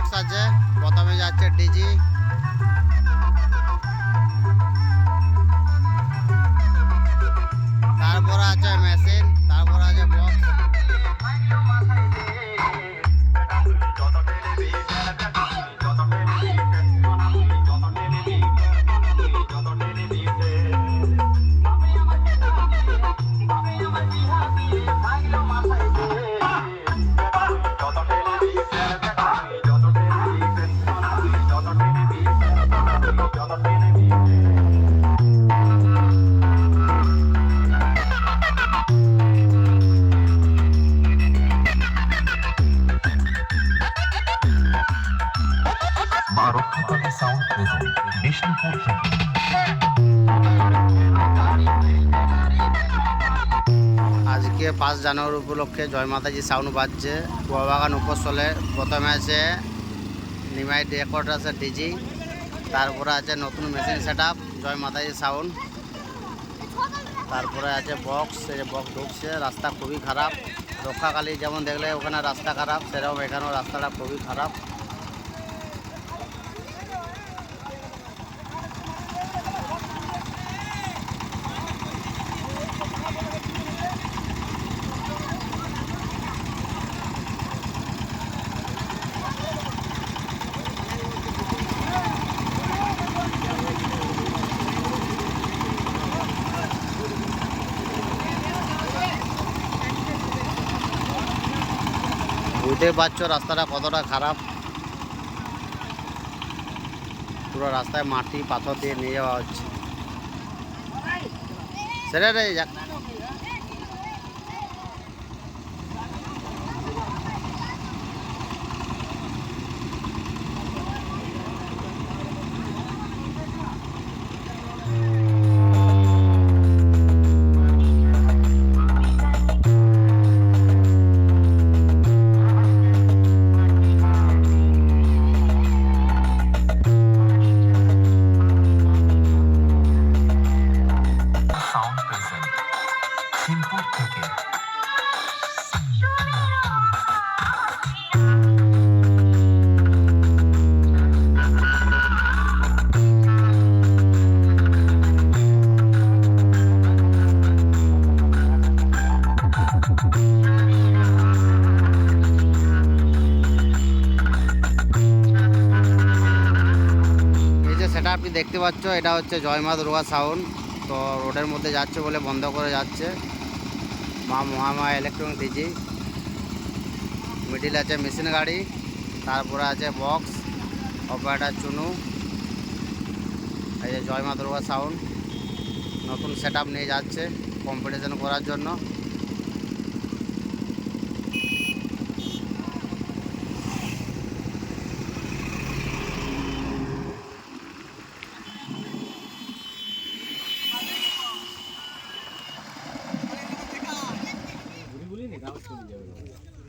Box আছে। প্রথমে যাচ্ছে ডিজি, তারপর আছে মেশিন, তারপর আছে বক্স। সাউন্ড প্রেজেন্ট বিষ্ণুপুর থেকে। আজকে 5 জানুয়ারি উপলক্ষে জয় মাতাজি সাউন্ড বাজছে কুয়াবাগান উপস্থলে। প্রথমে আছে নিমাই রেকর্ড আছে ডিজি, তারপরে আছে নতুন মেশিন সেট আপ জয় মাতাজি সাউন্ড, তারপরে আছে বক্স। এই যে বক্স ঢুকছে। রাস্তা খুবই খারাপ। রক্ষাকালী যেমন দেখলে ওখানে রাস্তা খারাপ, সেরকম এখানেও রাস্তাটা খুবই খারাপ। বুঝতে পারছো রাস্তাটা কতটা খারাপ। পুরো রাস্তায় মাটি পাথর দিয়ে নিয়ে যাওয়া হচ্ছে। সেটা রে যাক। সাউন্ড প্রেজেন্ট সিমপুর থেকে। এই যে সেটা আপনি দেখতে পাচ্ছ, এটা হচ্ছে জয় মা দুর্গা সাউন্ড। তো রোডের মধ্যে যাচ্ছে বলে বন্ধ করে যাচ্ছে। মা মহামায়া ইলেকট্রনিক ডিজি, মিডিল আছে মেশিন গাড়ি, তারপরে আছে বক্স, অপারেটার চুনু। এই যে জয় মা দুর্গা সাউন্ড নতুন সেট আপ নিয়ে যাচ্ছে কম্পিটিশন করার জন্য। বলি না গাছ চলে যাবে।